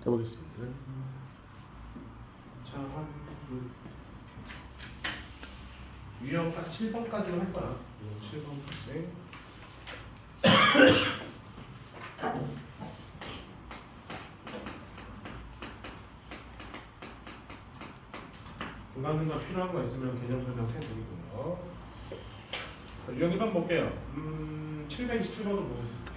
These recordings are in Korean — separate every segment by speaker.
Speaker 1: 해보겠습니다. 자, 함수 유형 딱 7번까지만 할 거야. 7번까지. 중간중간 필요한 거 있으면 개념 설명 해드리고요. 유형 1번 볼게요. 727번으로 보겠습니다.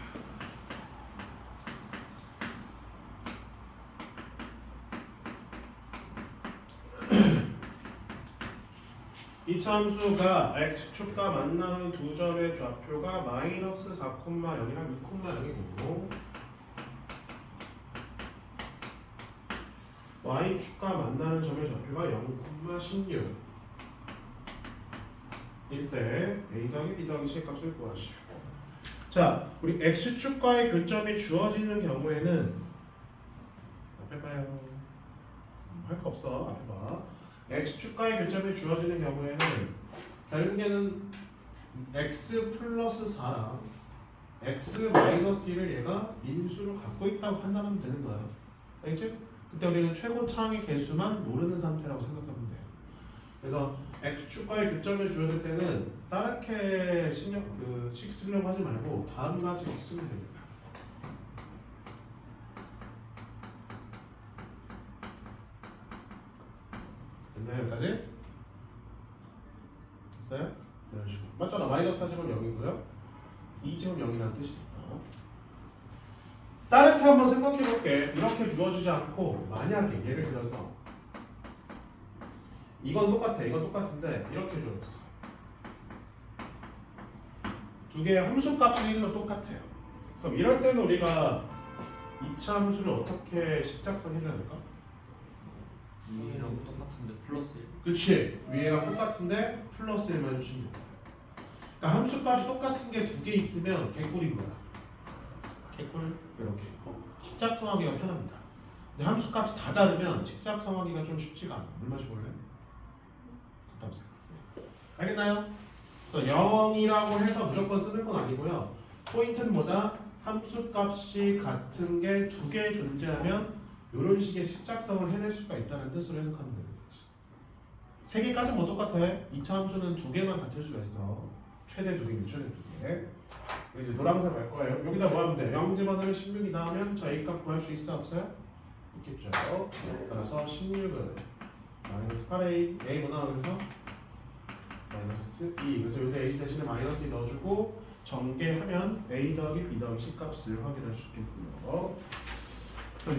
Speaker 1: 이 참수가 x축과 만나는 두 점의 좌표가 마이너스 4,0이랑 2,0이고 y축과 만나는 점의 좌표가 0,16 일때 a 더하기 b 더하기 c의 값을 구하시오. 자, 우리 x축과의 교점이 주어지는 경우에는 앞에 봐요. 할 거 없어. 앞에 봐. x축과의 교점이 주어지는 경우에는 결국에는 x 플러스 4랑 x 마이너스 1을 얘가 인수로 갖고 있다고 판단하면 되는 거야. 알겠지? 그때 우리는 최고차항의 개수만 모르는 상태라고 생각하면 돼요. 그래서 x축과의 교점을 주어질 때는 다르게 식 쓰려고 하지 말고 다음 가지 쓰면 됩니다. 됐나요? 여기까지? 됐어요? 이런 식으로. 맞잖아. 마이너스 4제곱 0이고요. 2제곱 0이라는 뜻이니까. 다르게 한번 생각해 볼게. 이렇게 주어지지 않고 만약에 예를 들어서 이건 똑같아. 이건 똑같은데 이렇게 주어졌어. 두 개의 함수값이 1로 똑같아요. 그럼 이럴 때는 우리가 2차 함수를 어떻게 식작성 해줘야 될까?
Speaker 2: 위랑 똑같은데 플러스 1.
Speaker 1: 그치. 위에가 똑같은데 플러스 1만 주시면 돼요. 그러니까 함수값이 똑같은 게 두 개 있으면 개꿀인 거야. 개꿀 이렇게 식작성하기가 편합니다. 근데 함수값이 다 다르면 식작성하기가 좀 쉽지가 않아. 물 마셔볼래? 갔다 오세요. 알겠나요? 그래서 0이라고 해서 무조건 쓰는 건 아니고요. 포인트는 뭐다? 함수값이 같은 게 두 개 존재하면 이런 식의 식작성을 해낼 수가 있다는 뜻으로 해석하면 되는 거지. 세 개까지 뭐 똑같아. 2차 함수는 두 개만 같을 수가 있어. 최대 두 개면 최대 두 개. 이제 노란색 할 거예요. 여기다 뭐 하면 돼? 0 집어넣으면 16이 나오면 저 a 값 구할 수 있어 없어요? 있겠죠. 따라서 16은 마이너스 8a a 뭐 나오면서 마이너스 2. 그래서 여기 a 대신에 마이너스 2 넣어주고 전개하면 a 더하기 b 더하기 c 값을 확인할 수 있겠고요.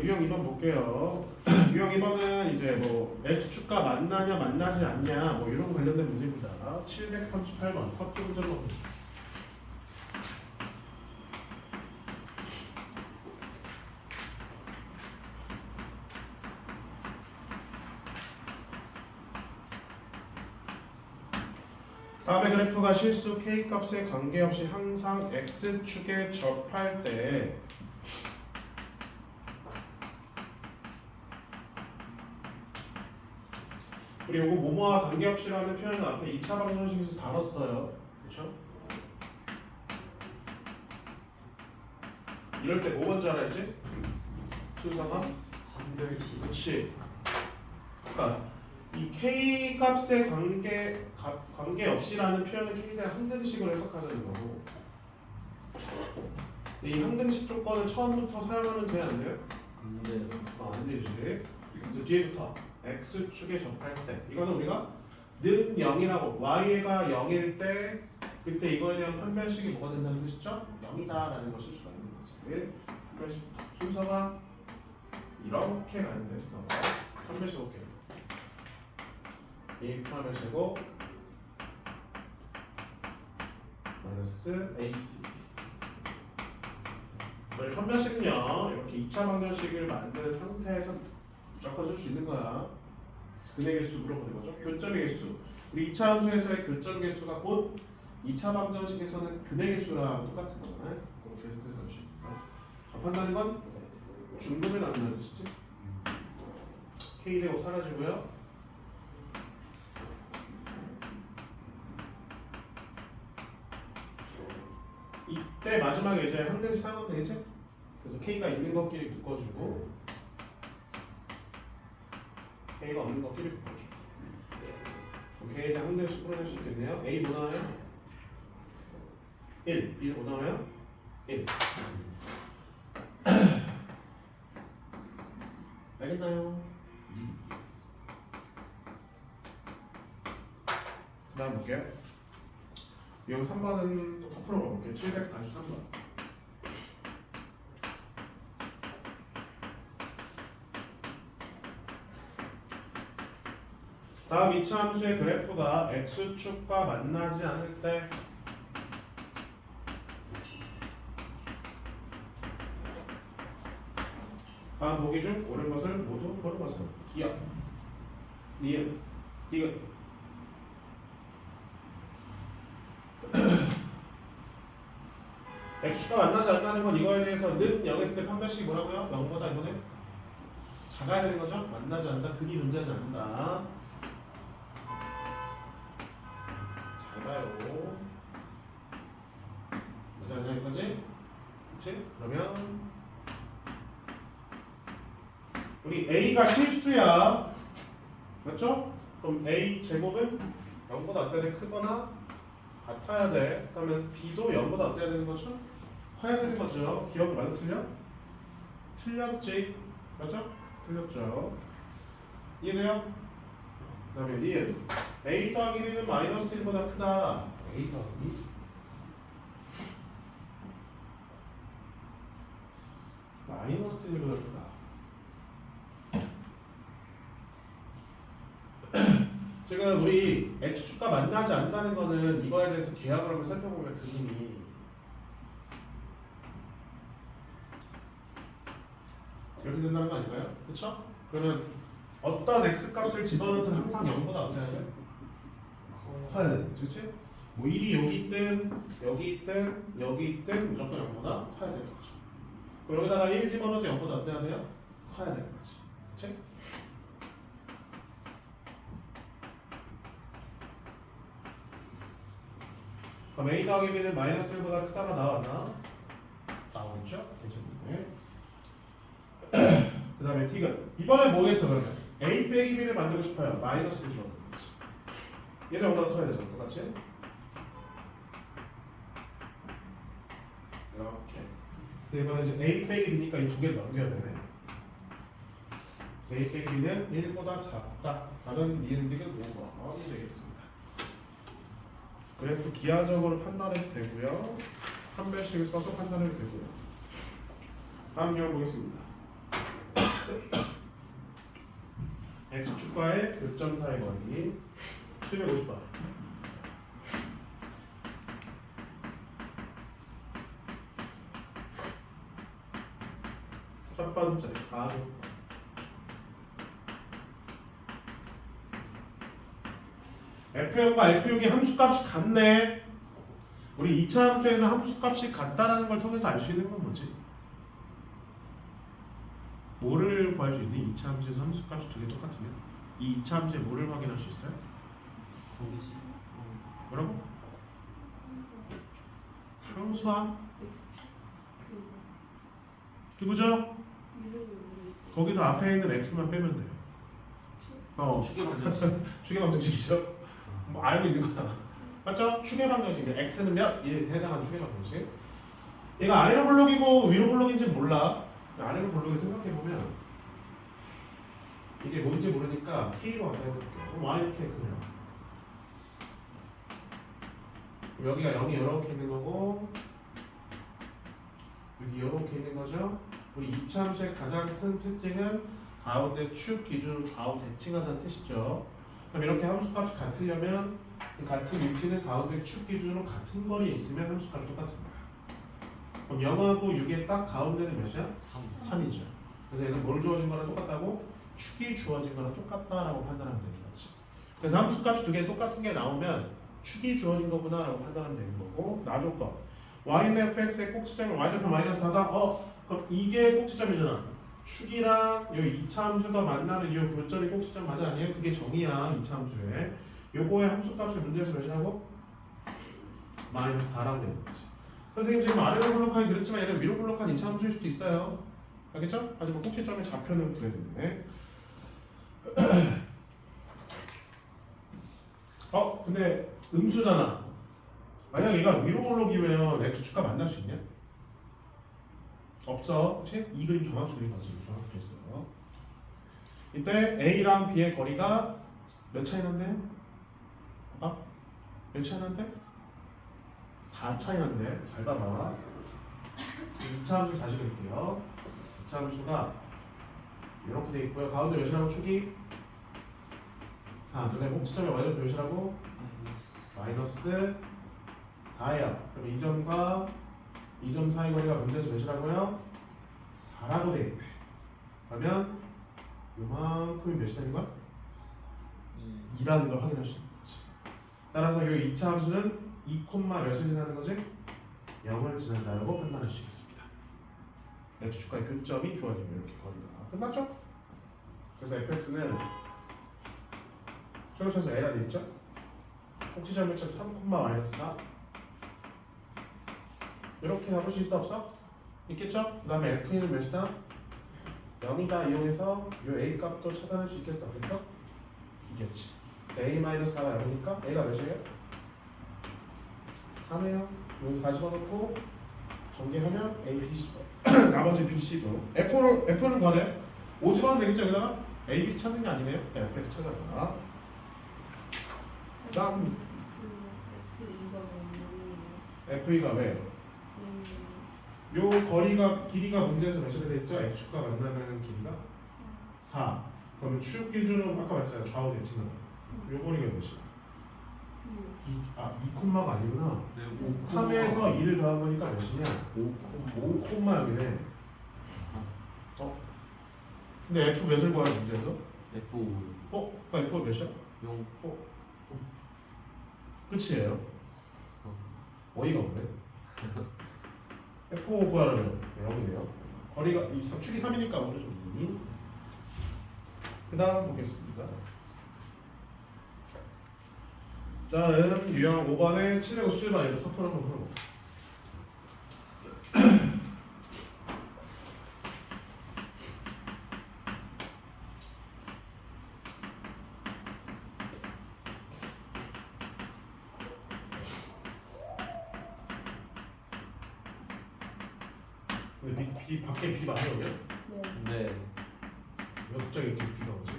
Speaker 1: 유형 2번 볼게요. 유형 2번은 이제 뭐 x축과 만나냐 만나지 않냐 뭐 이런 관련된 문제입니다. 738번 커트 문제로. 다음의 그래프가 실수 k 값에 관계없이 항상 x축에 접할 때 우리 요거 뭐뭐와 관계없이라는 표현은 앞에 2차 방정식에서 다뤘어요. 그렇죠? 이럴 때 뭐 먼저 알았지? 순서가?
Speaker 2: 한별식.
Speaker 1: 그렇지. 그러니까 이 k 값에 관계없이라는 표현은 k에 대한 항등식으로 해석하자는 거고 이 항등식 조건을 처음부터 사용하면 돼? 안 돼요?
Speaker 2: 네.
Speaker 1: 안 되지. 그래서 뒤에부터 x축에 접할 때 이거는 우리가 는 0이라고 y가 0일 때 그때 이거에 대한 판별식이 뭐가 된다는 뜻이죠? 0이다 라는 걸 쓸 수가 있는 거지. 판별식부터 순서가 이렇게 가는 됐어. 판별식 볼게요. a 플러스 제곱 마이너스 ac 저희 판별식은요 이렇게 2차 방정식을 만든 상태에서 무조건 쓸 수 있는 거야. 근의 개수 물어보는 거죠. 교점의 개수. 우리 2차 함수에서의 교점 개수가 곧 2차 방정식에서는 근의 개수랑 똑같은 거잖아요. 그렇게 해석해서 가주시면 접한다는 건 중급에 나눈다는 뜻이지. k제곱 사라지고요. 이때 마지막에 이제 항등식 사용하면 되겠지? 그래서 k가 있는 것끼리 묶어주고 K가 없는 것끼리 바꿔줘. K에 대한 한 대씩 풀어낼 수 있겠네요. A 뭐 나와요? 1. B 뭐 나와요? 1. 알겠나요? 그 다음 볼게요. 유형 3번은 더 풀어볼게요. 743번. 다음 이차함수의 그래프가 x축과 만나지 않을 때 다음 보기 중 옳은 것을 모두 고른 것은 기억, 니은, 디귿. x축과 만나지 않는다는 건 이거에 대해서 는 0했을 때 판별식이 뭐라고요? 0보다 이번에 작아야 되는 거죠? 만나지 않는다, 근이 존재하지 않는다. 잘 봐요. 맞아 않냐 이거지? 그치? 그러면 우리 A가 실수야. 맞죠? 그럼 A 제곱은 0보다 어때야 돼? 크거나 같아야 돼. 그러면 B도 0보다 어때야 되는 거죠? 커야 되는 거죠. 기억 맞아 틀려? 틀렸지. 맞죠? 틀렸죠. 이해돼요? 그 다음에 니은 A 더하기 B는 마이너스 1보다 크다. A 더하기 마이너스 1보다 크다. 지금 우리 x축과 만나지 않는다는 거는 이거에 대해서 계약을 한번 살펴보면 그림이 이렇게 된다는 거 아닌가요? 그렇죠? 그러면 어떤 x 값을 집어넣든 항상 0보다 어때야 돼? 커야 돼. 그렇지? 뭐 1이 여기 있든 여기 있든 여기 있든 무조건 0보다 커야 되는 거죠. 그럼 여기다가 1 집어넣어도 0보다 어때야 돼요? 커야 되는 거지. 그렇지? 그럼 A 더하기 B는 마이너스 1보다 크다가 나왔나? 나오죠? 괜찮네. 그 다음에 T가 이번에 뭐겠어 그러면? A 빼기 B를 만들고 싶어요. 마이너스 1로 얘는 0보다 커야 되죠. 똑같이 이렇게. 근데 이번에 이제 A 빼기 B니까 이 두 개를 넘겨야 되네. A 빼기 B는 1보다 작다. 다른 니은 딕은 5번이 되겠습니다. 그래프 기하적으로 판단해도 되고요. 판별식을 써서 판단해도 되고요. 다음 유형 보겠습니다. x축과의 교점 사이 거리 750번. 첫 번째 가로 F0과 F6이 함수값이 같네. 우리 2차 함수에서 함수값이 같다라는 걸 통해서 알 수 있는 건 뭐지? 뭐를 구할 수 있니? 2차 함수에서 함수값이 두 개 똑같으면 이 2차 함수에 뭐를 확인할 수 있어요?
Speaker 2: 거기지.
Speaker 1: 뭐라고? 상수함? 누구죠? 거기서 앞에 있는 x만 빼면 돼요.
Speaker 2: 축의 방정식.
Speaker 1: 축의 방정식이죠? 뭐 알고 있는 거야. 맞죠? 축의 방정식. x는 몇? 얘에 해당하는 축의 방정식. 얘가 아래로 볼록이고 위로 볼록인지 몰라. 아래로 볼록을 생각해보면 이게 뭔지 모르니까 k로 한번 해볼게요. y 이렇게 그려. 여기가 0이 이렇게 있는 거고 여기 이렇게 있는 거죠. 우리 2차 함수의 가장 큰 특징은 가운데 축 기준으로 좌우 대칭한다는 뜻이죠. 그럼 이렇게 함수값이 같으려면 같은 위치는 가운데 축 기준으로 같은 거리에 있으면 함수값이 똑같은 거야. 그럼 0하고 6의 딱 가운데는 몇이야? 3이죠. 그래서 얘는 뭘 주어진 거랑 똑같다고? 축이 주어진 거랑 똑같다라고 판단하면 되는 거지. 그래서 함수값이 두 개 똑같은 게 나오면 축이 주어진 거구나 라고 판단하면 되는 거고 나 조건 y는 fx의 꼭지점이 y좌표 마이너스 4다? 그럼 이게 꼭지점이잖아. 축이랑 이 2차 함수가 만나는 이 교점이 꼭지점 맞아 아니에요? 그게 정의야 2차 함수에. 요거의 함수값을 문제에서 몇이라고? 마이너스 4라고 되는 거지. 선생님 지금 아래로 블록하기 그랬지만 얘는 위로 블록한 2차 함수일 수도 있어요. 알겠죠? 하지만 꼭지점의 좌표는 구해야 되네. 근데 음수잖아. 만약 얘가 위로 볼록이면 x축과 만날 수 있냐? 없어. 그치? 이 그림 정확히 그린 거지. 정확히 했어요. 이때 A랑 B의 거리가 몇 차이 난대요? 봐봐. 몇 차이 난대? 4 차이 난대. 잘 봐봐. 2차 함수 다시 그릴게요. 2차 함수가 이렇게 돼 있고요. 가운데 몇이라고 축이? 4. 그다음에 꼭지점에 y좌표 몇이라고? 마이너스 4예요. 그럼 이 점과 이 점 사이 거리가 문제에서 몇이라고요? 4라고 돼 있네. 그러면 요만큼이 몇이 되는 거야? 2라는 걸 확인할 수 있는 거지. 따라서 이 2차 함수는 2, 몇을 지나는 거지? 0을 지난다라고 판단할 수 있겠습니다. x축과의 교점이 주어지면 이렇게 거리가 끝났죠? 그래서 fx는 최고차에서 a라 돼 있죠? 꼭지점 몇점 3, 마이너스 4 이렇게 잡을 수 있어 없어? 있겠죠? 그 다음에 f는 몇이다? 0이다 이용해서 이 a 값도 찾아낼 수 있겠어 없겠어? 있겠지. a-4가 0이니까 a가 몇이에요? 4네요. 여기서 다시 집어넣고 전개하면 a, b, c 나머지 b, c도 f는 거네. 5 집어넣으면 되겠죠 여기다가? a, b, c 찾는 게 아니네요. fx 찾아봐. 다음 F2가 왜? 요 거리가 길이가 문제에서 몇이 되겠죠? x축과 만나는 길이가 4. 그러면 축 기준으로 아까 말했잖아요. 좌우 대칭은 요 거리가 몇이야? 2 콤마가 아니구나.
Speaker 2: 네,
Speaker 1: 3에서 2를 더한 거니까 몇이냐? 5 콤마 여기네. 근데 F 몇을 구하는 문제에서?
Speaker 2: F5
Speaker 1: F 몇이야?
Speaker 2: 0
Speaker 1: 끝이에요. 어이가 없네. F5 구하려면 0이네요. 거리가 축이 3이니까 오른쪽 2. 그 다음 보겠습니다. 다음 유형 5번에 757번 이거 터프를 한번 풀어볼게요. 근데 밖에 비 많이 오냐?
Speaker 2: 네
Speaker 1: 왜 갑자기 이렇게 비가 오지?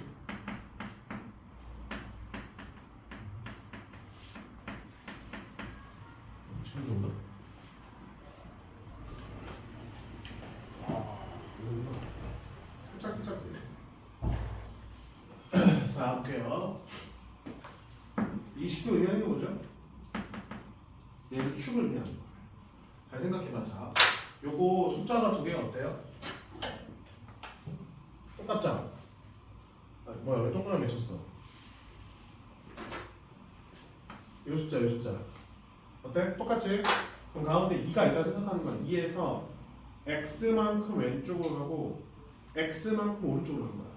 Speaker 1: 지금 온다? 이거구나. 살짝 자, 볼게요. 이 식도 의미하는 게 뭐죠? 얘는 축을 의미하는 거예요. 잘 생각해봐. 자, 요거 숫자가 두 개가 어때요? 똑같죠? 뭐야, 왜 동그라미 쳤어? 이 숫자. 어때? 똑같지? 그럼 가운데 2가 있다 생각하는 거야. 2에서 x만큼 왼쪽으로 가고 x만큼 오른쪽으로 가는 거야.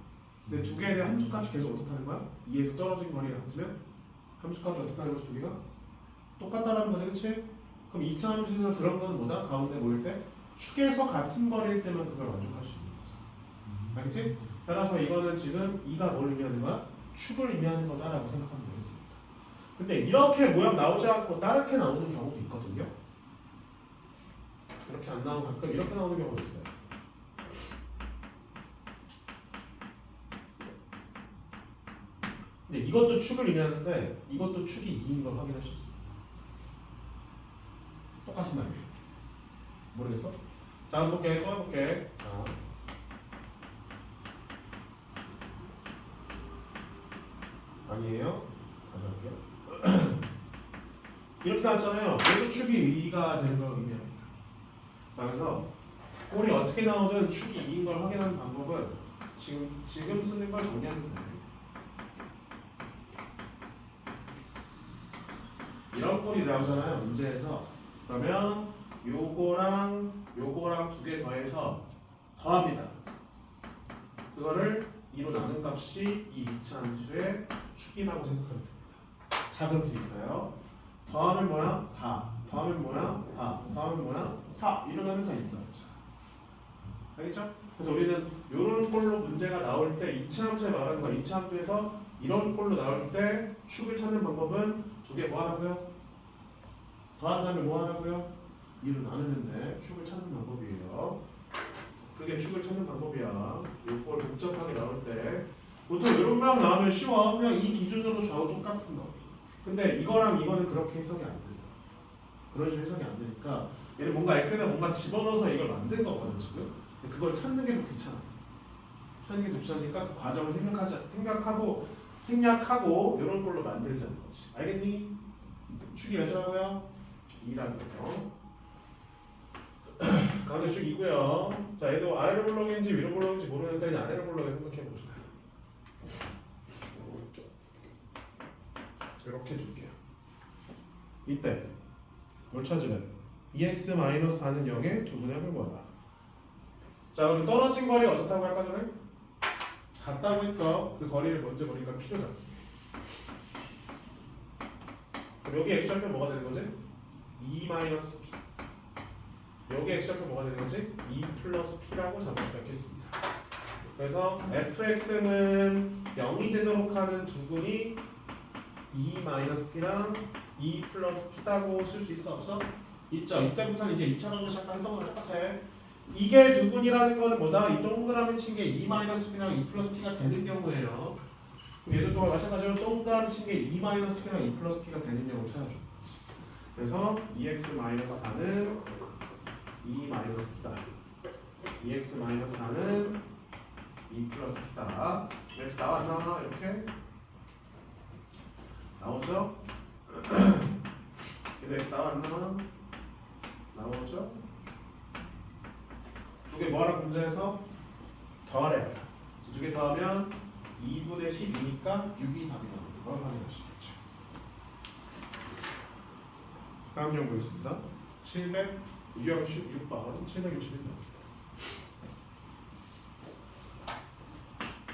Speaker 1: 근데 두 개에 대한 함수값이 계속 어떻게 하는 거야? 2에서 떨어진 거리가 같으면 함수값이 어떻게 하는 거지? 두 개가? 똑같다라는 거지, 그치? 그럼 2차 함수에서 그런 거는 뭐다? 가운데 모일 때 축에서 같은 거리일 때만 그걸 만족할 수 있는 거죠. 알겠지? 따라서 이거는 지금 2가 뭘 의미하는 거야? 축을 의미하는 거다라고 생각하면 되겠습니다. 근데 이렇게 모양 나오지 않고 다르게 나오는 경우도 있거든요. 이렇게 안 나오고 가끔 이렇게 나오는 경우도 있어요. 근데 이것도 축을 의미하는데 이것도 축이 2인 걸 확인할 수 있습니다. 똑같은 말이에요. 모르겠어? 자, 한번 볼게. 또 해볼게. 자. 아니에요? 다시 할게요. 이렇게 나왔잖아요. 얘도 축이 2가 되는 걸 의미합니다. 자, 그래서 꼴이 어떻게 나오든 축이 2인 걸 확인하는 방법은 지금 쓰는 걸 정리하면 돼요. 이런 꼴이 나오잖아요. 문제에서. 그러면 요거랑 두 개 더해서 더합니다. 그거를 2로 나눈 값이 이 2차 함수의 축이라고 생각하면 됩니다. 답은 뒤 있어요. 더하면 뭐야? 4. 더하면 뭐야? 4. 더하면 뭐야? 4. 이러면 다 있는 거죠. 알겠죠? 그래서 우리는 이런 꼴로 문제가 나올 때 이차함수에 말하는 거야. 이차함수에서 이런 꼴로 나올 때 축을 찾는 방법은 두 개 뭐 하라고요? 더한 다음에 뭐 하라고요? 2로 나누면 돼. 축을 찾는 방법이에요. 그게 축을 찾는 방법이야. 이걸 복잡하게 나올 때 보통 이런 모양 나오면 쉬워. 그냥 이 기준으로 좌우 똑같은 거. 근데 이거랑 이거는 그렇게 해석이 안 되잖아. 그런 식으로 해석이 안 되니까 얘는 뭔가 x에다 뭔가 집어넣어서 이걸 만든 거거든 지금. 근데 그걸 찾는 게 더 귀찮아. 찾는 게 더 귀찮으니까 그 과정을 생략하고 이런 걸로 만들자는 거지. 알겠니? 축이 몇이라고요? 2라는 거죠. 가운데 축 2고요. 자, 얘도 아래로 볼록인지 위로 볼록인지 모르니까 그냥 아래로 볼록에 생각해 봅시다. 이렇게 줄게요. 이때 뭘 찾으면 2x-4는 0에 2분의 1을 구하라. 자, 그럼 떨어진 거리 어떻다고 할까 전에? 같다고 했어. 그 거리를 먼저 보니까 필요다. 그럼 여기 x좌표 뭐가 되는 거지? 2-p. 여기 x좌표 뭐가 되는 거지? 2 플러스 p라고 잡겠습니다. 그래서 fx는 0이 되도록 하는 두근이 2-p랑 2 플러스 p다고 쓸 수 있어 없어? 있죠. 이때부터는 이제 2차 방정식 했던 거랑 똑같아. 이게 두근이라는 거는 뭐다? 이 동그라미 친 게 2-p랑 2 플러스 p가 되는 경우예요. 그럼 얘도 또 마찬가지로 동그라미 친 게 2-p랑 2 플러스 p가 되는 경우를 찾아주는 거지. 그래서 2x-4는 2-p다. 2x-4는 2 플러스 p다. x 나와 안 나와? 이렇게 나오죠? 얘도 x 나와 안 나와? 나오죠? 두 개 뭐하라 문제에서 더하래. 두 개 더하면 2분의 12니까 6이 답이 나오는 걸 확인할 수 있죠. 다음 형 보겠습니다. 766번 761번.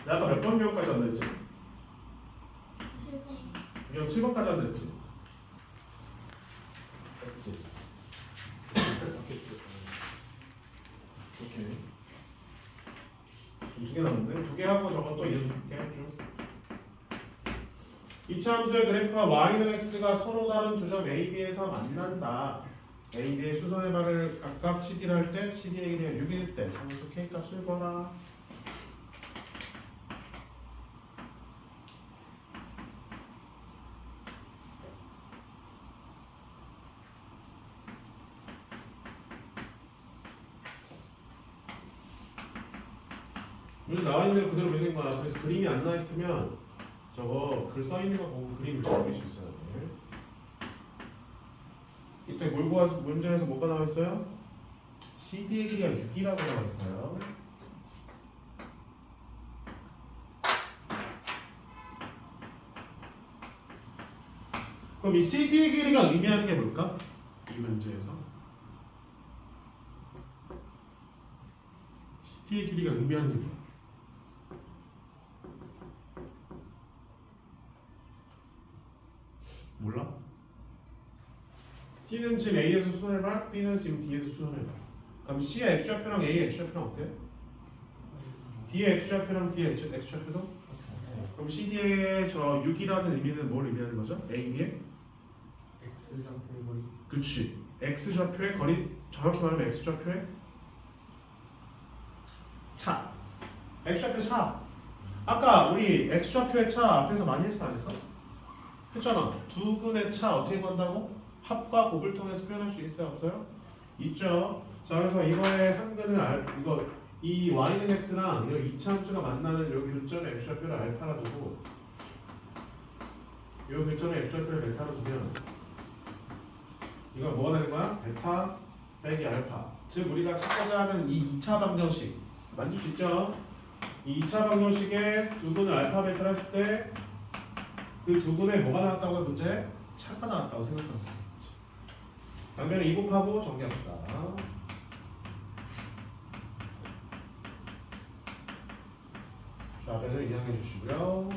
Speaker 1: 내가 아까 몇 번 기억까지 안 됐지?
Speaker 3: 7번.
Speaker 1: 그냥 7번까지 안 됐지? 오케이. 두 개 남았는데 두 개 하고 저건 또 이렇게 쭉. 이차 함수의 그래프가 y는 x가 서로 다른 두 점 a, b에서 만난다. a, b의 수선의 발을 각각 CD를 할 때 CD의 길이가 6일 때 상수 k 값을 구하라. 여기 나와 있는 대로 그대로 그리는 거야. 그래서 그림이 안 나와 있으면 저거 글 써 있는 거 보고 그림을 잘 그릴 수 있어요. 네. 이때 문제에서 뭐가 나와 있어요? CD의 길이가 6이라고 나와 있어요. 그럼 이 CD의 길이가 의미하는 게 뭘까? 이 문제에서 CD의 길이가 의미하는 게 뭐야? 몰라? C는 지금 A에서 수선해봐, B는 지금 D에서 수선해봐. 그럼 C의 X좌표랑 A의 X좌표랑 어때? B의 X좌표랑 D의 X좌표도? 그럼 CD의 저 6이라는 의미는 뭘 의미하는 거죠? A, B의?
Speaker 2: X좌표의 거리.
Speaker 1: 그치. X좌표의 거리, 정확히 말하면 X좌표의 차. X좌표 차. 아까 우리 X좌표의 차 앞에서 많이 했어 안 했어? 했잖아. 두 근의 차 어떻게 구한다고? 합과 곱을 통해서 표현할 수 있어요 없어요? 있죠. 자 그래서 이거의 한 근을 이거 이 y는 x랑 이 이차 함수가 만나는 이 교점의 x좌표를 알파라 두고 이 교점의 x좌표를 베타로 두면 이거 뭐가 되는 거야? 베타 빼기 알파. 즉 우리가 찾고자 하는 이 2차 방정식 만들 수 있죠. 이 2차 방정식에 두 근을 알파 베타를 했을 때 그 두 근에 뭐가 나왔다고요? 문제? 차가 나왔다고 생각하면 되겠지. 당면에 2 곱하고 정리합시다. 좌변을 이항해 주시고요.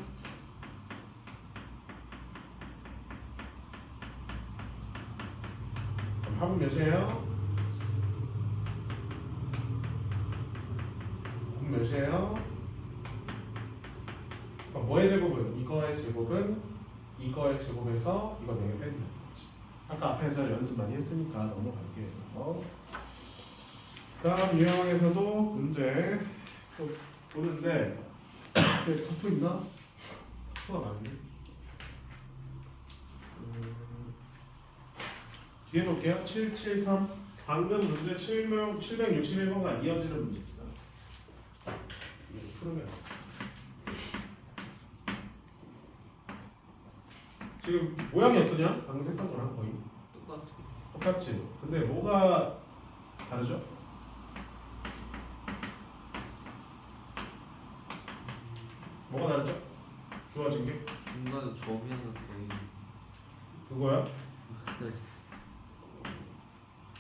Speaker 1: 그럼 합은 몇이에요? 몇이에요? 그럼 뭐의 제곱은? 이거의 제곱은 이거의 제곱에서 이거 4개 빼면 되는 거지. 아까 앞에서 연습 많이 했으니까 넘어갈게요. 다음 유형에서도 문제 또 보는데 터프 있나? 터프가 많네. 뒤에 볼게요. 773 방금 문제 761번과 이어지는 문제입니다. 풀으면 지금 모양이 어떠냐? 방금 했던 거랑 거의 똑같지? 근데 뭐가 다르죠? 뭐가 다르죠? 주어진 게?
Speaker 2: 중간에 점이 하나 더 있는.
Speaker 1: 그거야?
Speaker 2: 네.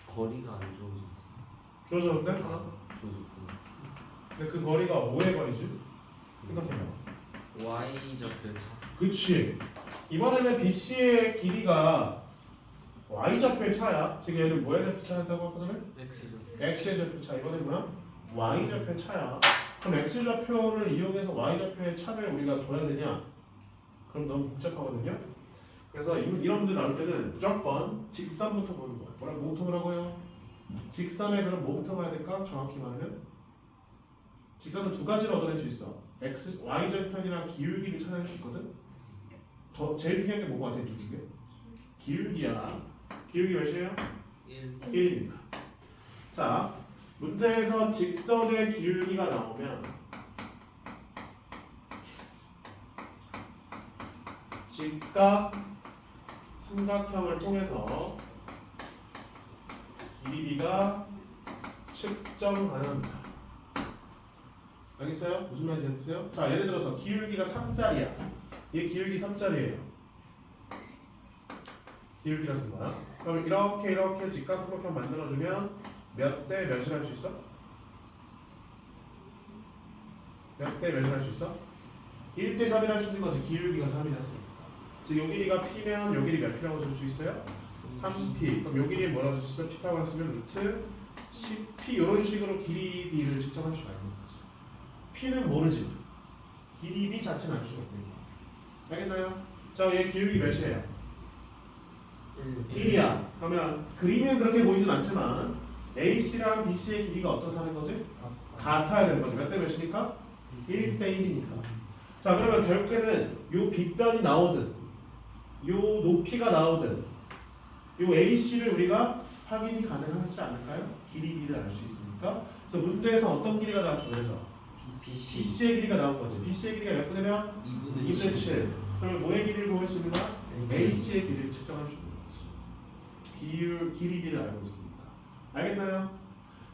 Speaker 2: 거리가 안 주어졌어.
Speaker 1: 주어졌는데?
Speaker 2: 주어졌구나.
Speaker 1: 근데 그 거리가 5의 거리지? 생각해봐.
Speaker 2: Y 좌표 차.
Speaker 1: 그치. 이번에는 BC의 길이가 Y좌표의 차야. 지금 얘를 뭐의 좌표 차였다고 했거든?
Speaker 2: X
Speaker 1: X의 좌표 차. 이번엔 뭐야? Y좌표의 차야. 그럼 X좌표를 이용해서 Y좌표의 차를 우리가 둬야 되냐? 그럼 너무 복잡하거든요. 그래서 이런 문제 나올 때는 무조건 직선부터 보는 거야. 뭐부터 보라고요? 직선에 그럼 뭐부터 봐야 될까? 정확히 말하면 직선은 두 가지를 얻어낼 수 있어. X, Y절편이랑 기울기를 찾아낼 수 있거든. 제일 중요한 게 뭐가 같아? 둘 중에? 기울기야. 기울기 몇이에요?
Speaker 2: 1.
Speaker 1: 1입니다. 자, 문제에서 직선의 기울기가 나오면 직각 삼각형을 통해서 길이가 측정 가능합니다. 알겠어요? 무슨 말인지 아세요? 자, 예를 들어서 기울기가 3짜리야. 얘 기울기 3짜리예요. 기울기라 쓴 거야. 그럼 이렇게 직각 삼각형 만들어주면 몇 대 몇을 할 수 있어? 몇 대 몇을 할 수 있어? 1대 3이라 할 수 있는 거지. 기울기가 3이었으니까. 즉, 요 길이가 P면 요 길이 몇 P라고 쓸 수 있어요? 3P. 그럼 요 길이 뭐라고 쓸 수 있어? P라고 했으면 루트 10P 이런 식으로 길이 B를 측정할 수가 있는 거지. P는 모르지만 길이 B 자체는 알 수가 있는 거야. 알겠나요? 자, 얘 기울기 몇이에요? 1이야. 그러면 그림은 그렇게 보이진 않지만 AC랑 BC의 길이가 어떻다는 거지? 같아야 되는 거지. 몇 대 몇이니까? 1대 1이니까. 자, 그러면 결국에는 요 빗변이 나오든 요 높이가 나오든 요 AC를 우리가 확인이 가능하지 않을까요? 길이 B를 알 수 있으니까. 그래서 문제에서 어떤 길이가 나왔어? 그래서 BC의 길이가 나온 거지. BC의 길이가 몇 분이면? 2분의 7. 그러면 뭐의 길이를 구할 수 있는 거야? AC의 길이를 측정할 수 있는 거지. 길이 B를 알고 있으니까. 알겠나요?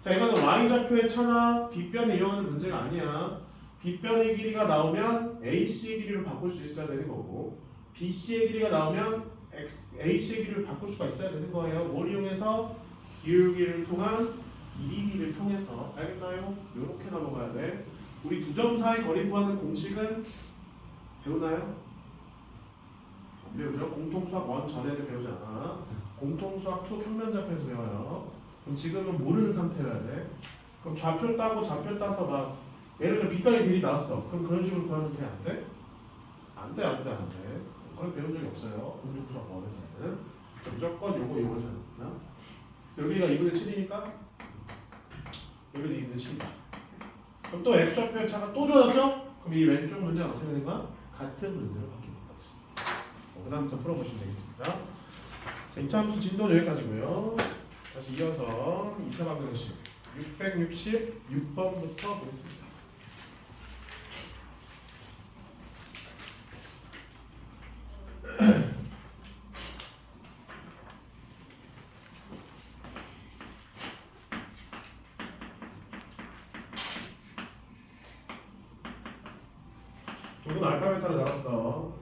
Speaker 1: 자, 이거는 Y좌표의 차나 빗변을 이용하는 문제가 아니야. 빗변의 길이가 나오면 AC의 길이를 바꿀 수 있어야 되는 거고, BC의 길이가 나오면 AC의 길이를 바꿀 수가 있어야 되는 거예요. 뭘 이용해서? 기울기를 통한 길이 B를 통해서. 알겠나요? 이렇게 넘어가야 돼. 우리 두 점 사이 거리 구하는 공식은 배우나요? 안 배우죠? 공통수학 1 전에는 배우지 않아. 공통수학 2 평면좌표에서 배워요. 그럼 지금은 모르는 상태여야 돼. 그럼 좌표 따고 좌표 따서 막 예를 들어 빗변의 길이 나왔어. 그럼 그런 식으로 구하면 돼? 안 돼? 안 돼, 안 돼, 안 돼. 그걸 배운 적이 없어요. 공통수학 1에서는. 무조건 요거 이용하셔야 됩니다. 여기가 2분의 7이니까 여기도 2분의 7이다. 그럼 또 X좌표의 차가 또 주어졌죠? 그럼 이 왼쪽 문제는 어떻게 되는 거야? 같은 문제로 바뀌는 거지. 그 다음부터 풀어보시면 되겠습니다. 자, 2차 함수 진도는 여기까지고요. 다시 이어서 2차 방정식 666번부터 보겠습니다. 누군 알파벳으로 잡았어.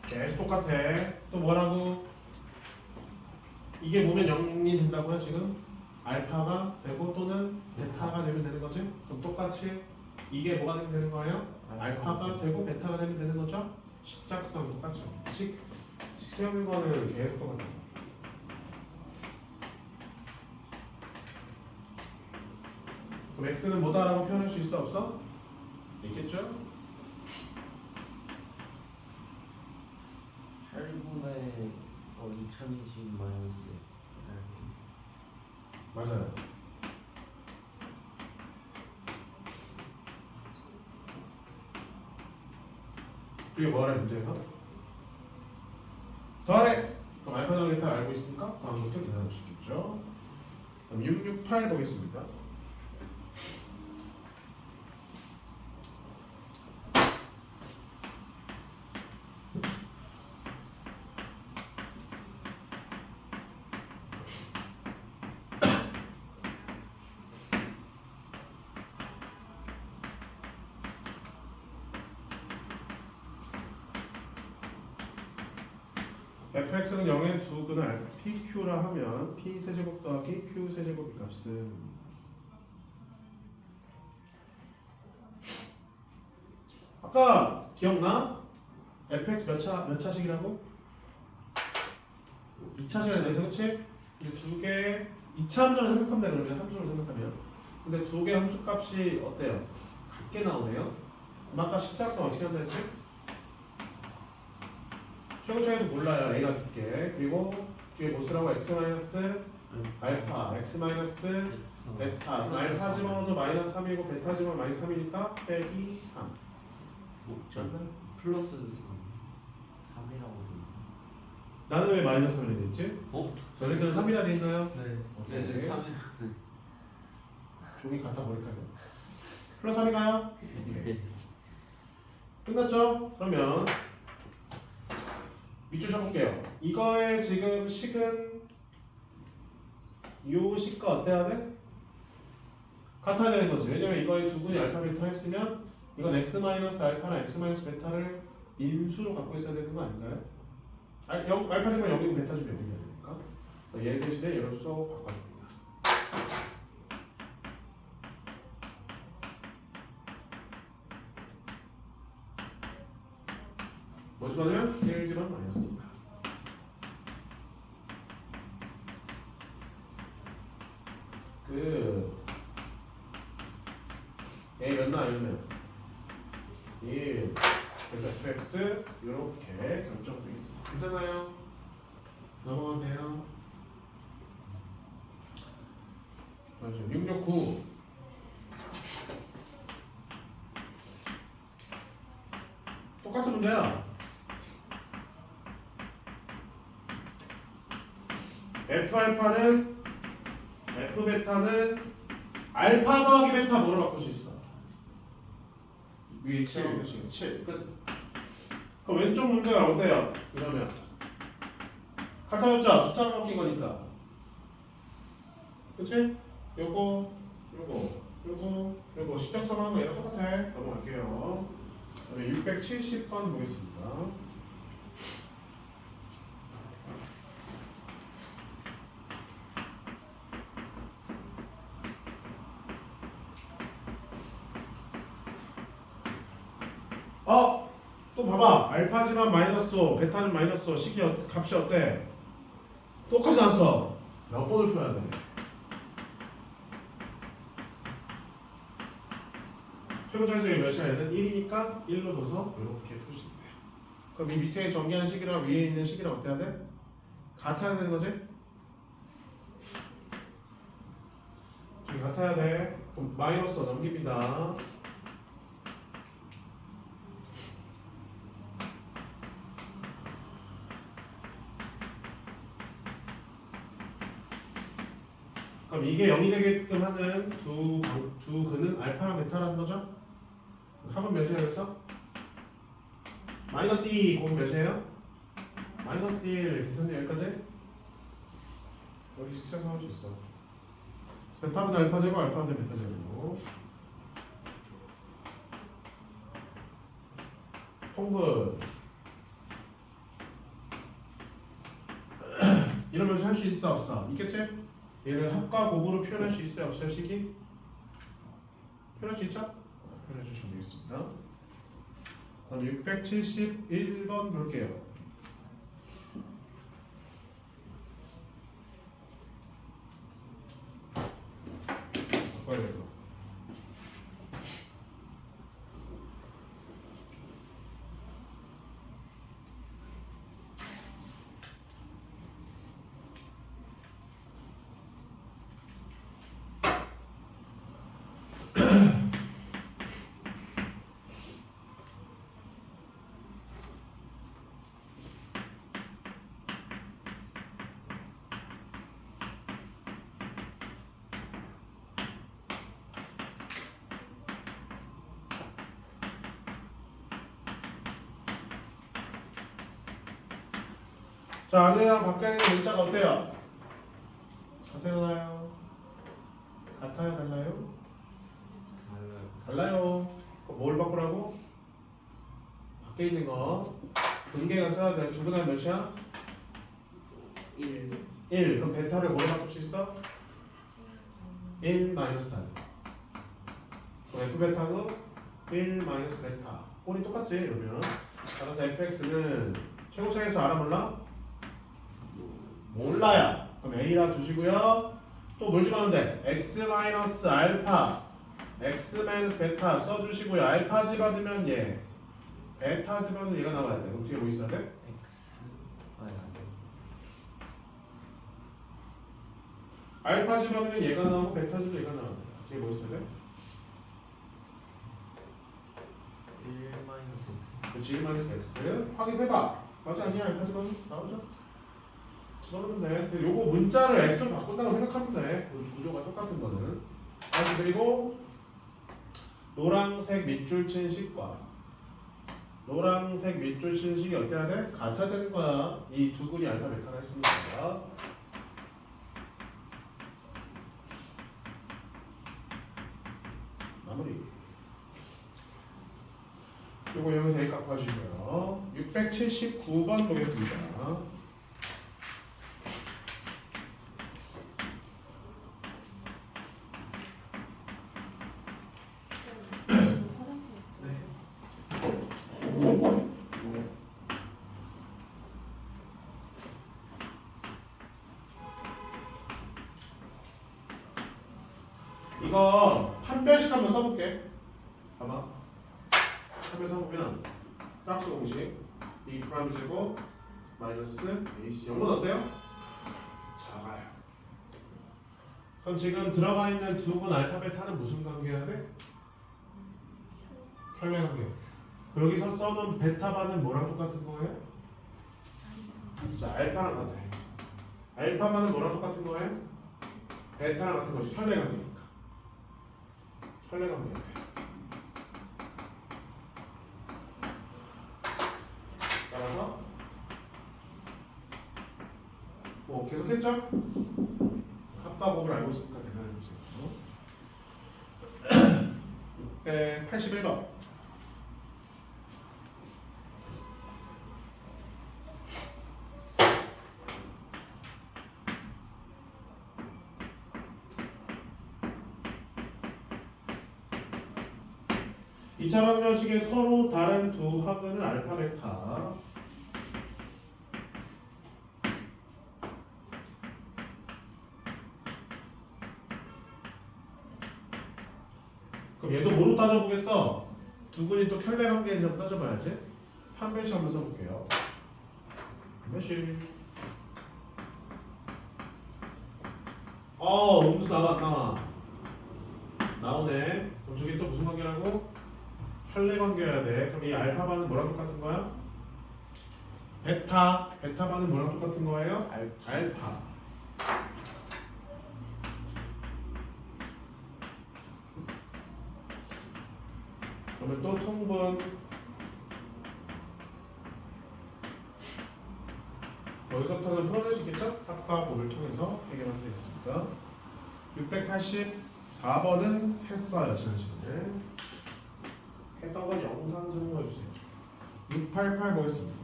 Speaker 1: 계속 똑같아. 또 뭐라고? 이게 보면 0이 된다고요 지금? 알파가 되고 또는 베타가 되면 되는 거지? 그럼 똑같이 이게 뭐가 되면 되는 거예요? 알파가 되고 베타가 되면 되는 거죠? 식작성 똑같죠? 식 세우는 거는 계속 똑같아. 그럼 x는 뭐다라고 표현할 수 있어 없어? 있겠죠?
Speaker 2: 8분의 2020 마이너스 8분.
Speaker 1: 맞아요. 이게 뭐하래 문제에서? 더하래! 그럼 알파 더하기 베타 알고 있으니까 다음 것도 계산할 수 있겠죠? 그럼 668 보겠습니다. fx는 0의 두 근을 pq라 하면 p 세제곱 더하기 q 세제곱의 값은 아까 기억나? fx 몇 차식이라고? 2차식이라 돼서 그치? 두 개의 2차 함수를 생각하면 돼. 그러면 함수를 생각하면 근데 두 개의 함수 값이 어때요? 같게 나오네요. 그럼 아까 십작성 어떻게 한다 했지? 최고차에서 몰라요. A가 깊게. 그리고 뒤에 뭐 쓰라고? x 마이너스 알파, x 마이너스 베타. 알파 집어넣어도 마이너스 3이고 베타 집어넣으면 마이너스 3이니까 빼기 3.
Speaker 2: 전 플러스 3이라고 돼.
Speaker 1: 나는 왜 마이너스 3이 됐지?
Speaker 2: 어?
Speaker 1: 저희들은 3이라 돼 있나요?
Speaker 2: 네.
Speaker 1: 오케이.
Speaker 2: 네, 3.
Speaker 1: 종이 갖다 버릴까요? 플러스 3인가요? 오케이. 끝났죠? 그러면 밑줄 쳐볼게요. 이거의 지금 식은 요 식과 어때야 돼? 같아야 되는 거지. 왜냐면 이거의 두 분이 알파 베타 했으면 이건 x 마이너스 알파나 x 마이너스 베타를 인수로 갖고 있어야 되는 거 아닌가요? 알파 제곱 0이고 베타 제곱 0이어야 되니까. 그래서 얘 대신에 이런 수 바꿔줍니다. 뭐 집어넣으면 1 집어넣으면 마이너스입니다. A 몇 나오면 1 그래서 fx 이렇게 결정되겠습니다. 괜찮아요? 넘어가면 돼요. 669 똑같은 문제야. f 알파는 f 베타는 알파 더하기 베타 뭐로 바꿀 수 있어? 위에 7, 7 끝. 그럼 왼쪽 문제가 어때요? 이러면 같아졌죠? 숫자로 바뀐 거니까. 그치? 요거 시작성하는 거랑 똑같아. 넘어갈게요. 그다음에 670번 보겠습니다. 또 봐봐. 알파지만 마이너스 5, 베타는 마이너스 5, 식이 값이 어때? 똑같이 나왔어. 몇 번을 풀어야 돼? 최고차에서 몇이야? 얘는 1이니까 1로 둬서 이렇게 풀 수 있네요. 그럼 이 밑에 전개한 식이랑 위에 있는 식이랑 어때야 돼? 같아야 되는 거지? 지금 같아야 돼. 그럼 마이너스 넘깁니다. 그럼 이게 0이 되게끔 하는 두 근은 알파랑 베타라는 거죠? 합은 몇이에요 그래서? 마이너스 2 곱은 몇이에요? 마이너스 1 괜찮네 여기까지? 여기 식세서 할 수 있어. 베타분 알파 제곱 알파분 베타 제곱 통분 이러면서 할 수 있어 없어? 있겠지? 얘를 합과 곱으로 표현할 수 있어요 없어요 식이? 표현할 수 있죠? 표현해 주시면 되겠습니다. 다음 671번 볼게요. 바꿔야 돼요. 자, 안에랑 밖에 있는 문자가 어때요? 같아요, 달라요? 같아요, 달라요? 달라요. 그럼 뭘 바꾸라고? 밖에 있는 거 분계가 써야 돼. 중근한 몇이야?
Speaker 2: 1
Speaker 1: 1. 그럼 베타를 뭐로 바꿀 수 있어? 1 마이너스 알파. 그럼 F 베타는 1 마이너스 베타. 꼴이 똑같지, 그러면. 따라서 fx는 최고차에서 알아 몰라? 몰라요. 그럼 A라 두시고요. 또 뭘 집어넣는데? x 마이너스 알파, x 마이너스 베타 써주시고요. 알파 집어넣으면 얘, 베타 집어넣으면 얘가 나와야 돼. 그럼 뒤에 뭐 있어야 돼?
Speaker 2: X 아니 아니
Speaker 1: 알파 집어넣으면 얘가 나오고 베타 집어넣으면 얘가 나와야 돼. 뒤에 뭐 있어야 돼?
Speaker 2: 1 마이너스 X
Speaker 1: 그렇지, 1 마이너스 x. 확인해봐. 맞지 않냐? 알파 집어넣으면 나오죠? 집어넣으면 돼. 근데 요거 문자를 x로 바꾼다고 생각하면 돼. 구조가 똑같은 거는. 다시 그리고 노란색 밑줄 친 식과 노란색 밑줄 친 식이 어때야 돼? 같아야 되는 거야. 이 두 군이 알파 베타라 했으니까. 마무리. 요거 여기서 A 값 봐주시고요. 679번 보겠습니다. 이거 판별식 한번 써볼게. 봐봐. 판별 써보면 짝수 공식 B 프라임 제곱 마이너스 AC. 이건 어때요? 작아요. 그럼 지금 들어가 있는 두 분 알파 베타는 무슨 관계여야 돼? 혈내 관계. 여기서 써놓은 베타반은 뭐랑 똑같은 거예요? 자, 알파랑 같아. 알파반은 뭐랑 똑같은 거예요? 베타랑 같은 거지. 혈내 관계니까. 혈내 관계. 따라서 뭐 계속했죠? 합방법을 알고 있으니까 계산해 보세요. 681번. 이차 방정식의 서로 다른 두 합은 알파 베타. 그럼 얘도 뭐로 따져보겠어? 두 분이 또 켤레 관계인지 한번 따져봐야지. 판별식 한번 써볼게요. 판별식. 음수 나와 안 나와? 나오네. 그럼 저게 또 무슨 관계라고? 켤레 관계여야 돼. 그럼 이 알파반은 뭐랑 똑같은 거야? 베타반은 뭐랑 똑같은 거예요? 알파. 그러면 또 통분 여기서부터는 풀어낼 수 있겠죠? 합과법을 통해서 해결하면 되겠습니다. 684번은 했어요. 지난 시간에 했던 건 영상 제공해주세요. 688 보겠습니다.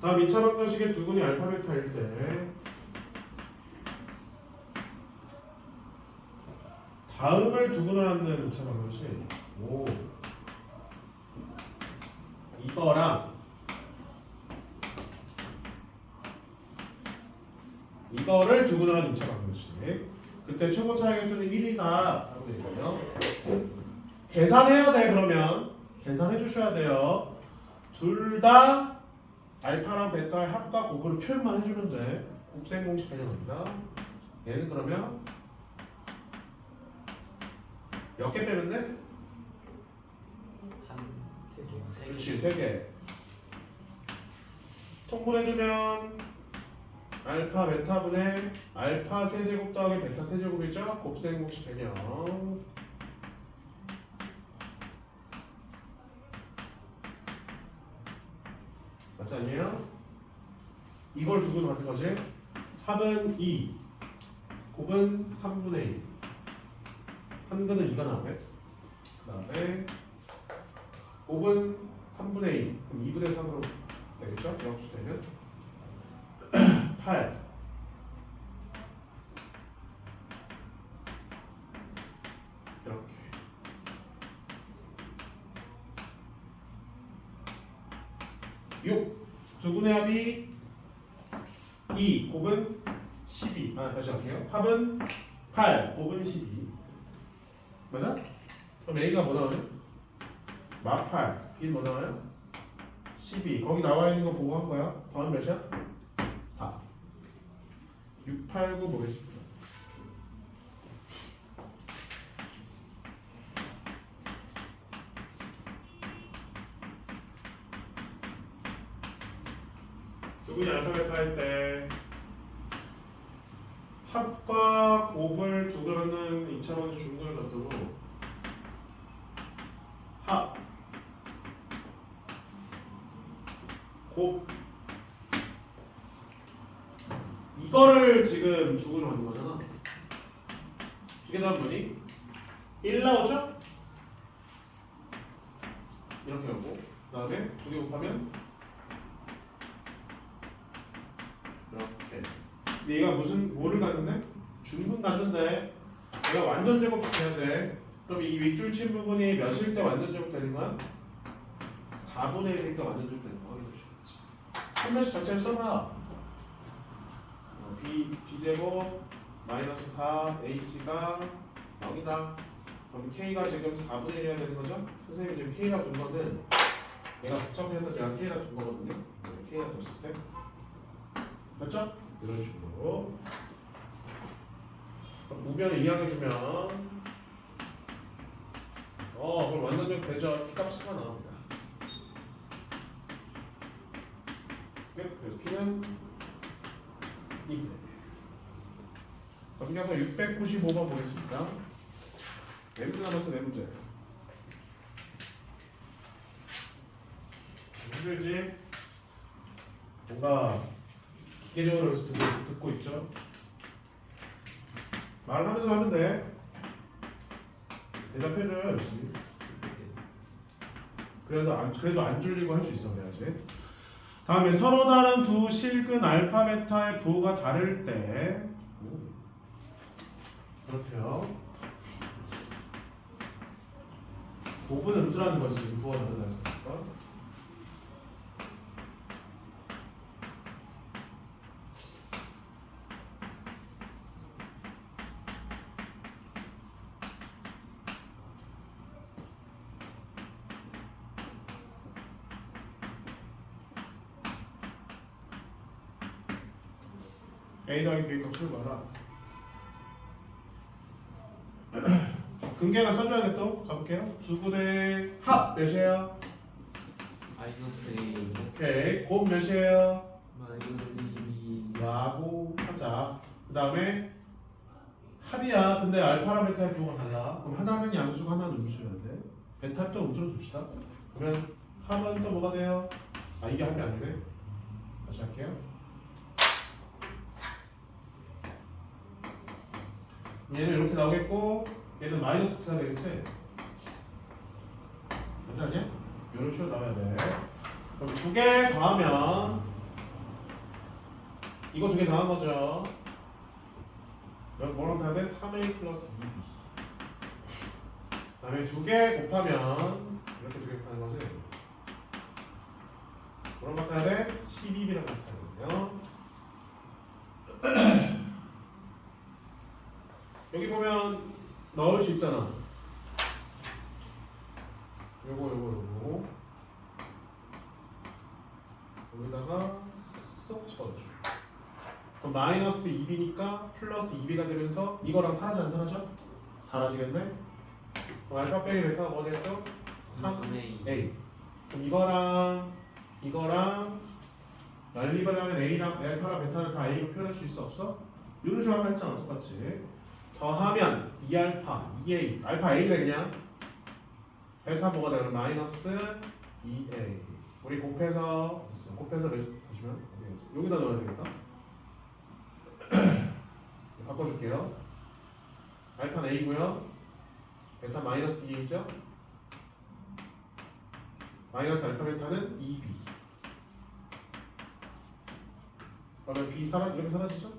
Speaker 1: 다음 2차 방정식의 두 분이 알파 베타일 때 다음을 두분을 하는 2차 방정식 이거랑 이거를 두분을 하는 2차 방정식. 그때 최고 차의 수는 1이다 라고 되거든요. 계산해야 돼. 그러면 계산해 주셔야 돼요. 둘 다 알파랑 베타의 합과 곱으로 표현만 해주면 돼. 곱셈 공식 개념입니다. 얘는 그러면 몇 개 빼면 돼?
Speaker 2: 한 3개
Speaker 1: 그렇지, 3개. 통분해주면 알파 베타분의 알파 세제곱 더하기 베타 세제곱이죠? 곱셈공식 되면 맞지 않니에요? 이걸 두고 만든 거지? 합은 2, 곱은 3분의 1. 한근은 2가 나오네. 그 다음에 곱은 3분의 2. 그럼 2분의 3으로 되겠죠? 역수 되면 8. 이렇게. 6. 두 분의 합이 2, 곱은 12. 다시 할게요. 합은 8, 곱은 12. 맞아? 그럼 A가 뭐 나오냐? 마 8. B는 뭐 나와요? 12. 거기 나와 있는 거 보고 한 거야. 더하면 몇이야? 4. 6, 8, 9 보겠습니다. 누구냐 알파벳 할 때 합과 곱을 두 그릇은 2차원에서 중근을 놔두고 합, 곱 이거를 지금 두 그릇 만든 거잖아. 두 개 더하면 뭐니? 1 나오죠? 이렇게 하고 그 다음에 두 개 곱하면 이렇게. 근데 얘가 뭐를 갖는데? 중근 갖는데 얘가 완전 제곱 돼야 돼. 그럼 이 윗줄 친 부분이 몇일 때 완전 제곱 되는 거야? 4분의 1일 때 완전 제곱 되는 거 확인해 주겠지. 한 번씩 자체를 써봐. b제곱 마이너스 4 ac가 0이다. 그럼 k가 지금 4분의 1이어야 되는 거죠? 선생님이 지금 k가 둔 거는 얘가 복잡해서 제가 k가 둔 거거든요. k가 뒀을 때 맞죠? 이런 식으로 우변을 이항해주면 그럼 완전적 되죠? P값이 나옵니다. 그래서 P는 2. 넘겨서 695번 보겠습니다. 네 문제 남았어. 네 문제. 힘들지? 뭔가 기계적으로 듣고 있죠? 말하면서 하면 돼. 대답해줘요 열심히. 그래도 안 줄리고 할 수 있어 그래야지. 다음에 서로 다른 두 실근 알파 베타의 부호가 다를 때 그렇게요. 곱은 음수라는 거지 지금 부호가 다르다 했으니까. A 더하기 B 값을 봐라. 근계가 써줘야 돼 또. 가볼게요. 두 분의 합 몇이에요?
Speaker 2: 마이너스 1
Speaker 1: 오케이. 곱 몇이에요?
Speaker 2: 마이너스 22
Speaker 1: 라고 하자. 그 다음에 합이야. 근데 알파랑 베타의 부호가 달라. 그럼 하나는 양수고 하나는 음수여야 돼. 베타를 또 음수로 둡시다. 그러면 합은 또 뭐가 돼요? 이게 합이 아니네. 다시 할게요. 얘는 이렇게 나오겠고 얘는 마이너스 T가 되겠지? 맞지 않냐? 이런 식으로 나와야 돼. 그럼 두 개 더하면 이거 두 개 더한 거죠. 뭐랑 다야 돼? 3A 플러스 2B. 그 다음에 두 개 곱하면 이렇게 두 개 곱하는 거지. 뭐랑 같아야 돼? 12B랑 같아야 되거든요. 여기 보면 넣을 수 있잖아. 요거 여기다가 쏙 집어넣어줘. 그럼 마이너스 2b니까 플러스 2b가 되면서 이거랑 사라지 안 사라져? 사라지겠네? 그럼 알파 빼기 베타가 뭐 되겠죠? 3a. 그럼 이거랑 난리바라면 A랑 알파랑 베타를 다 A로 표현할 수 있어 없어? 이런 식으로 한번 했잖아 똑같이. 더하면 2알파 2A 알파 A가 그냥 베타 뭐가 되면 마이너스 2A 우리 곱해서 됐어. 곱해서 보시면 어디 가지? 여기다 넣어야 되겠다. 바꿔줄게요. 알파는 A고요. 베타 마이너스 2A죠? 마이너스 알파 베타는 2B. 그러면 B 이렇게 사라지죠?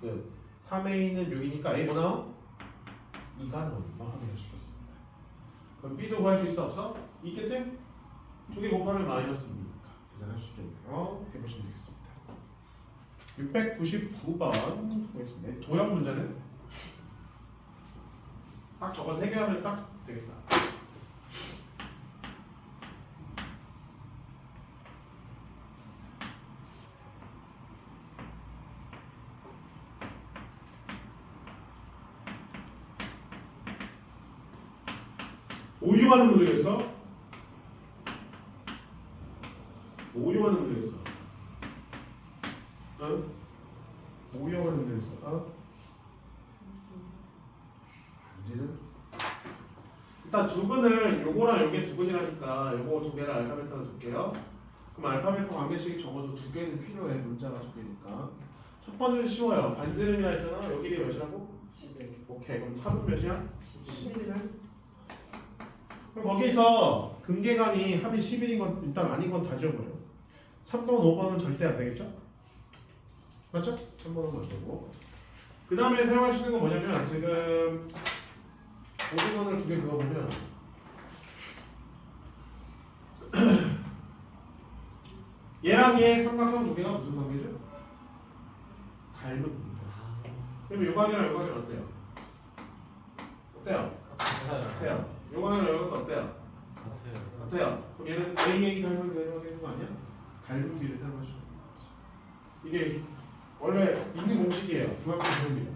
Speaker 1: 끝. 3A는 6이니까 A 뭐 나와? 2가 나오니까 확인해 주겠습니다. 그럼 B도 구할 수 있어 없어? 있겠지? 두 개 곱하면 마이너스 2니까 계산할 수 있겠네요. 해보시면 되겠습니다. 699번 보겠습니다. 도형 문제는 딱 저거 3개 하면 딱 되겠다. 오류하는 문제겠어? 오류하는 문제겠어? 응? 오류하는 문제겠어? 어? 반지는? 일단 두근을 요거랑 요게 두근이라니까 요거 두 개를 알파벳으로 줄게요. 그럼 알파벳 관계식이 적어도 두 개는 필요해. 문자가 두 개니까. 첫 번째는 쉬워요. 반지름이라 했잖아. 여기 몇이라고?
Speaker 2: 11
Speaker 1: 오케이. 그럼 합은 몇이야?
Speaker 2: 11
Speaker 1: 11이네. 그럼 거기서 금계간이 합이 11인 건 일단 아닌 건 다 지워버려. 3번, 5번은 절대 안 되겠죠? 맞죠? 3번은 안 되고. 그 다음에 사용할 수 있는 건 뭐냐면 지금 오리건을 두 개 그어보면 얘랑 얘 삼각형 두 개가 무슨 관계죠? 닮은 겁니다. 그럼 요 관계랑 요 관계는 어때요? 어때요? 같아요. 요 관계랑 요 관계는 어때요?
Speaker 2: 같아요.
Speaker 1: 같아요. 그럼 얘는 A 닮은 되는 거 아니야? 닮은 비를 사용할 수가 있는 거지. 이게 원래 있는 공식이에요. 중학교 시험입니다.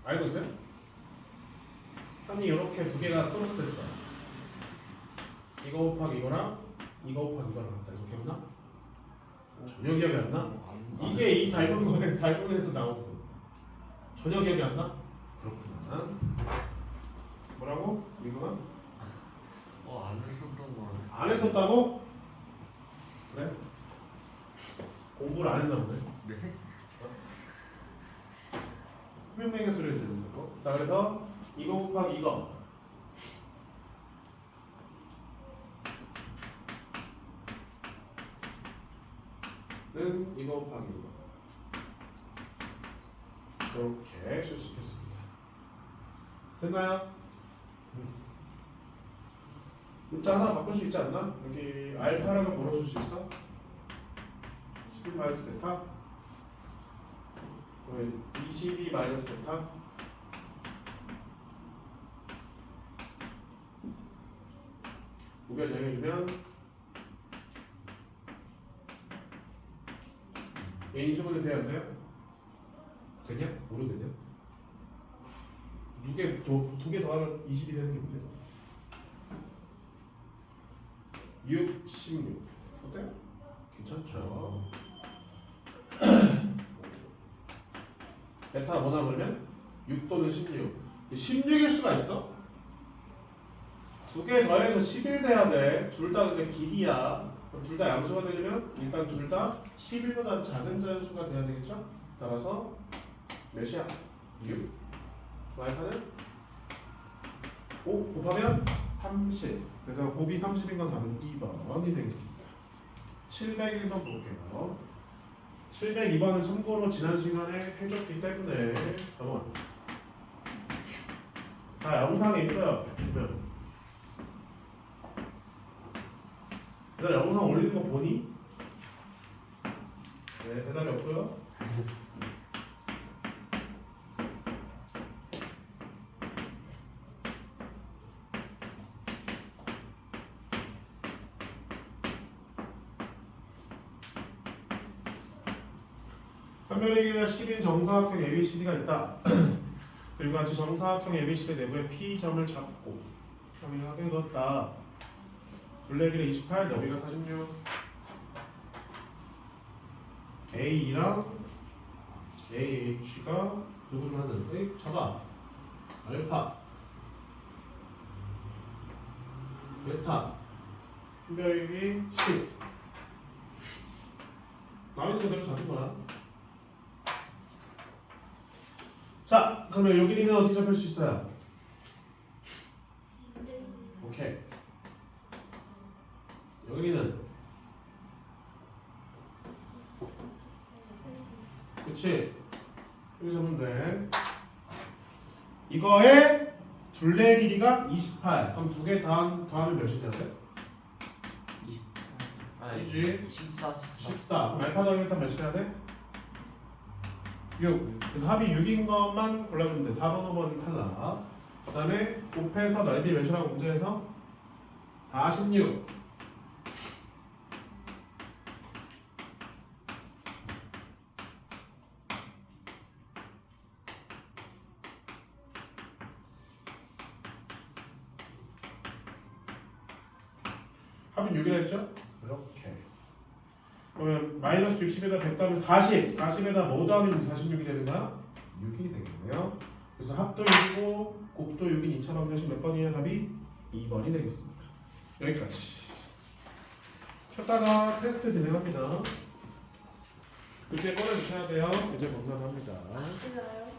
Speaker 1: 알고 있어요? 한이 이렇게 두 개가 크로스 됐어. 이거 곱하기 이거랑 이거 곱하기 이거랑 같다. 이거 기억나? 전혀 기억이 안 나? 이게 이 닮은 거에 닮은 거에서 나온 거. 전혀 기억이 안 나? 그렇구나. 뭐라고? 이거가?
Speaker 2: 안 했었던 거랑
Speaker 1: 안 했었다고? 그래? 공부를 안 했나 보네.
Speaker 2: 네?
Speaker 1: 맹맹의 소리를 들는 거. 자, 그래서 이거 곱하기 이거. 는 이거 곱하기 이거. 이렇게 쓸 수 있겠습니다. 됐나요? 문자 하나 바꿀 수 있지 않나? 여기 알파라고 물어줄 수 있어? 11 마이너스 베타 22 마이너스 베타 우변 정해주면 인수분해 돼야 돼요? 되냐? 뭐로 되냐? 두 개 더하면 20이 되는 게 뭐냐? 6, 16 어때요? 괜찮죠? 베타 뭐나 그러면 6 또는 16 16일 수가 있어? 두 개 더해서 11 돼야 돼. 둘 다 근데 길이야. 둘 다 양수가 되려면 일단 둘 다 11보다 작은 자연수가 돼야 되겠죠? 따라서 몇이야? 6 마이너스는 5 곱하면 30 그래서 곱이 30인 건 답은 2번이 되겠습니다. 701번 볼게요. 702번은 참고로 지난 시간에 해줬기 때문에 넘어갑니다. 자, 영상에 있어요. 보면 얘들아 영상 올리는 거 보니? 네, 대답이 없고요. 한면의 길이가 10인 정사각형 ABCD가 있다. 그리고 같이 정사각형 ABCD 내부에 P점을 잡고 평행하게 뒀다. 둘레 길이 28, 너비가 46. A랑 AH가 누구를 하는 잡아 알파 베타 분별이 10 나있는 그대로 잡은 거야. 자 그러면 여기는 어떻게 잡을 수 있어요? 오케이 여기는 그치 여기 잡으면 돼. 이거에 둘레 길이가 28 그럼 두 개 더하면 몇이 돼야 돼? 2지
Speaker 2: 14
Speaker 1: 14 그럼 알파 더하기 베타 몇이 돼야 돼? 6 그래서 합이 6인 것만 골라주면 돼. 4번 5번이 탈락. 그 다음에 곱해서 넓이 몇이라고 문제에서 46 합은 6이라 했죠? 이렇게 그러면 마이너스 60에다 100 더하면 40 40에다 뭐 더하면 46이 되는 거야? 6이 되겠네요. 그래서 합도 6이고 곱도 6인 2차 방정식 몇 번이에요? 답이 2번이 되겠습니다. 여기까지 켰다가 테스트 진행합니다. 그때 꺼내주셔야 돼요. 이제 검사를 합니다.
Speaker 3: 맞아요.